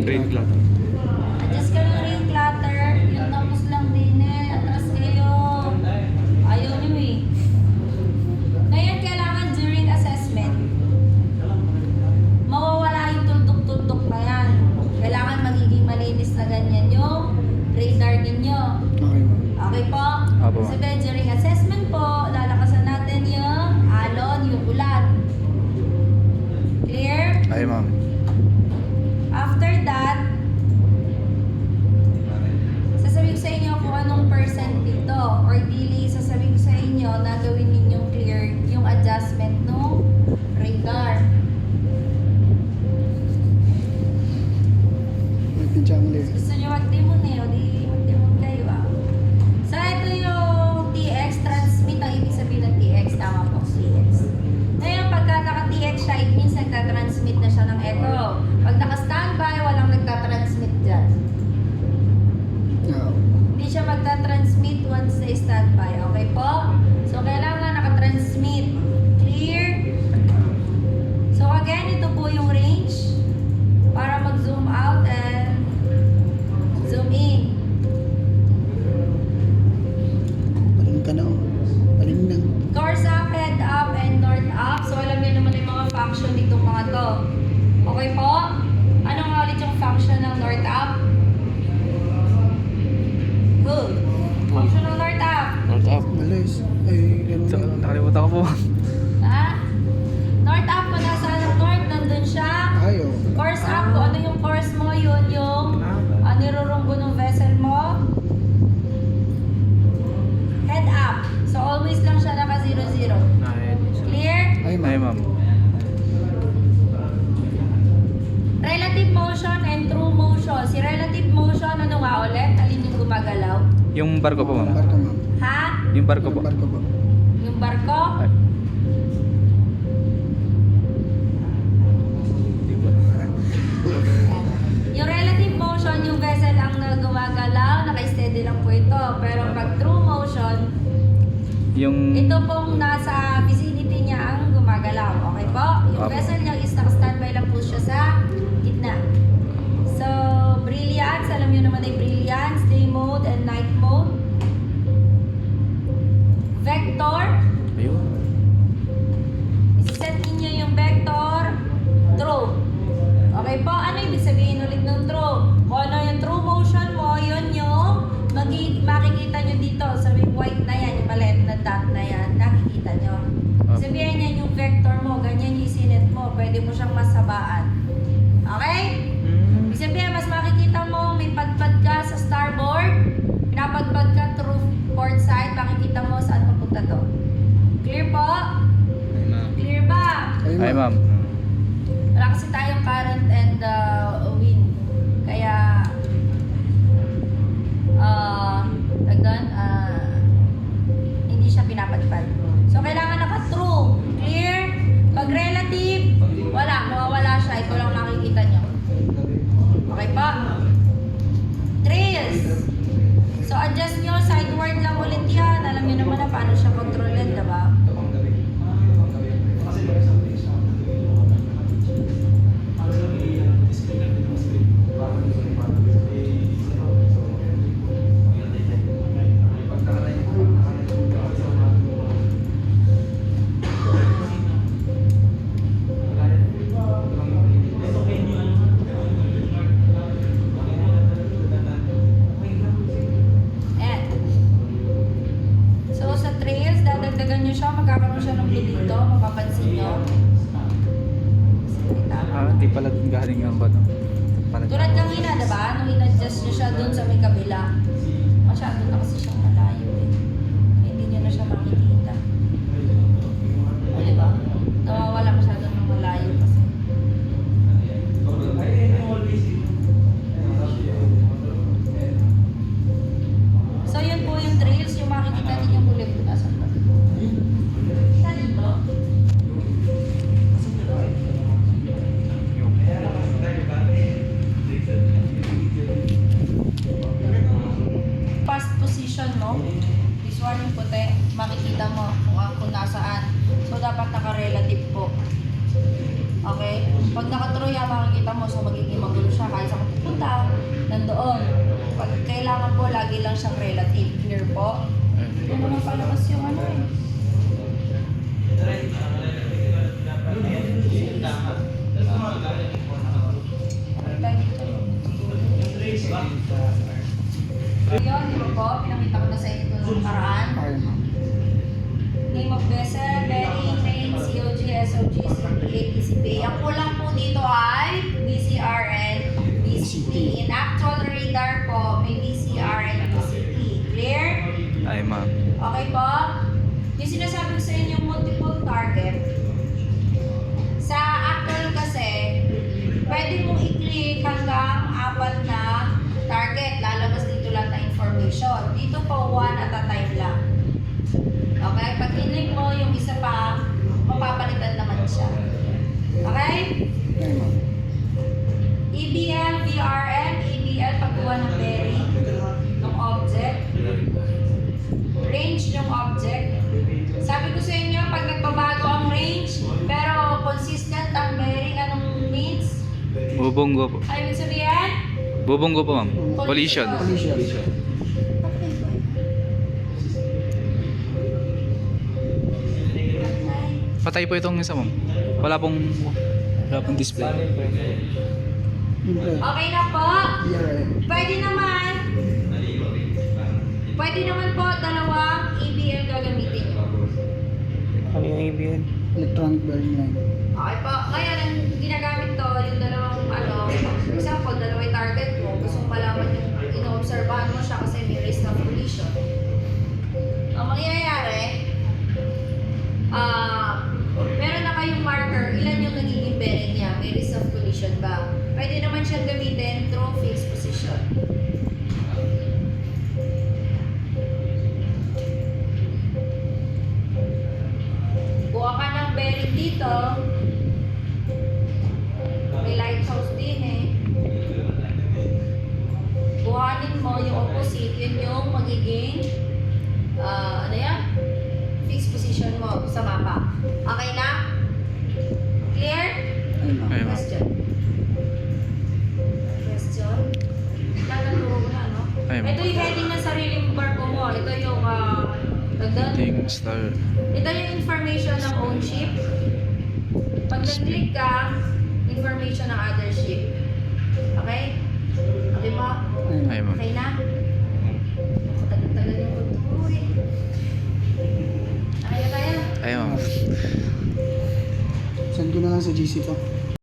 Rain clutter. Adjust kayo ng ring clutter. Yung tapos lang din eh. Atras kayo. Ayaw nyo eh. Ngayon, kailangan during assessment, mawawala yung tuldok-tuldok na yan. Kailangan magiging malinis na ganyan yung radar ninyo. Okay, ma'am. Okay po? Apo. Sabi, during assessment po, lalakasan natin yung alon, yung ulan. Clear? Ay, ma'am. After that, sasabihin ko sa inyo kung anong percent dito or dili sasabihin ko sa inyo na gawin ninyong clear yung adjustment no radar. Nagpinchang Gusto nyo mag-demon eh, o di mag-demon kayo ah. So ito yung TX, transmit ang ibig sabihin ng TX, tama po, TX. Ngayon pagka naka-TX siya, it means nagtatransmit na siya ng echo. Pag naka-standby, walang nagtatransmit dyan. Yeah. Hindi siya magta-transmit once na standby. Okay po? So, kailangan naka-transmit. Clear? So, again, ito po yung range para mag-zoom out and zoom in. Paling ka na, oh. Paling na. Course up, head up, and north up. So, alam niyo naman yung mga function nitong mga to. Okay po? Ano nga ulit yung function ng north up? Good. Function ng north up. North up. Malis. Ay, So, gano'n. nakalimutan ko po. Ha? North up ko nasa north, nandun siya. Ay, oh. Course up ko, ano yung course mo? Yun yung nirurunggo ng vessel mo. Head up. So always lang siya naka 0-0. Clear? Ay, Ay, ma'am. ma'am. Relative motion and true motion. Si relative motion, ano nga ulit? Alin yung gumagalaw? Yung barko po, ma'am. Barko, ma'am. Ha? Yung barko po. Barko po. Yung barko? Ay. Di ba? Yung relative motion, yung vessel ang gumagalaw, naka-steady lang po ito. Pero pag true motion, Yung... ito pong nasa vicinity niya ang gumagalaw. Okay po? Yung Apo. vessel niya is naka-standby lang po siya sa gitna. So, brilliance. Alam niyo naman ay brilliance, day mode and night mode. Vector. Ayun. Isiset ninyo yung vector. True. Okay po? Ano ibig sabihin ulit ng true? Kung ano yung true motion mo, yun yung makikita nyo dito sa may white na yan, yung maliit na dot na yan, nakikita nyo. Sabihin niya yung vector mo, ganyan yung isinet mo, pwede mo siyang masabaan. Okay? Ibig sabihin, mas makikita mo, may padpad ka sa starboard, pinapadpad ka through port side, makikita mo saan papunta to. Clear po? Clear ba? Ay, ma'am. Wala kasi tayong current and wind. Kaya, hindi siya pinapadpad. So, kailangan naka-true. Clear? Pag relative, wala. Mawawala siya. Ito lang makikita nyo. Okay pa? Trails. So, adjust nyo. Sideward lang ulit yan. Alam nyo naman na paano siya kontrolin, diba? And, so sa trails, dadagdagan nyo siya, magkakaroon siya ng blue dito, mapapansin nyo. Di pala galing ang bato. Tulad ng ina, diba? Nung in-adjust nyo siya dun sa may kabila, masyado na kasi siyang malayo eh. Hindi nyo na siya makikita. O, diba? Nawawala masyado ng malayo kasi. So, yun po yung trails, yung makikita ninyo kulay po nasa ba? Kita dito? Past position mo, this one yung puti, makikita mo kung nasaan. So, dapat naka-relative po. Okay? Pag naka-true yan, makikita mo, so magiging magulo siya kahit sa lang siyang relative. Clear po? Hindi mo nang palabas yung ano eh. Ayun, di ba po? Pinakita ko na sa inyo ito nung nakaraan. Ay, ma'am. Name of vessel, bearing, name, COG, SOG, CPA, PCP. Ang kulang po dito ay BCR and BCP. In actual radar po, may BCR and BCP. Clear? Ay, ma'am. Okay po? Yung sinasabi ko sa inyo multiple target, sa actual kasi, pwede mong i-click hanggang 4 na target. Lalabas dito lang na information. Dito po, 1 at a time lang. Okay? Pag in-click mo yung isa pa, mapapalitan naman siya. Okay? Ay, ma'am. EBL, VRM, EBL, pagkuha ng bearing ng object. Range ng object. Sabi ko sa inyo, pag nagbabago ang range, pero consistent ang bearing, anong means? Bubonggo po. Ay, ibig sabihin? Bubonggo po, ma'am. Collision. Collision. Patay po itong isa, ma'am. Wala pong display. Siyempre, Okay na po? BRM. Pwede naman po, dalawang EBL gagamitin nyo. Ano yung ABN? Electronic bearing line. Okay po. Ngayon, ang ginagamit to, yung dalawang, example, dalawa yung target mo, gusto mong malaman yung ino-obserbahan mo siya kasi may risk ng collision. Ang mangyayari, meron na kayong marker, ilan yung nagiging bearing niya, may risk of collision ba? Pwede naman siyang gamitin through fixed position. Buka ka ng bearing dito. May lighthouse din eh. Buhanin mo yung opposite. Yun yung magiging ano yan? Fixed position mo sa mapa. Okay na? Clear? Ay, ma'am. Ay, ma'am. Question? Question? Tatuturo ko na, no? Ay, ma'am. Ito yung heading ng sariling barko mo. Ito yung Ting star. ito yung information ng own ship. Pag nag-click ka, information ng other ship. Okay? Okay ba? Ay, ma'am. Okay na? Tagal-tagal yung pagturo eh. Okay na tayo? Ay, ma'am. Send ko na lang sa GC to.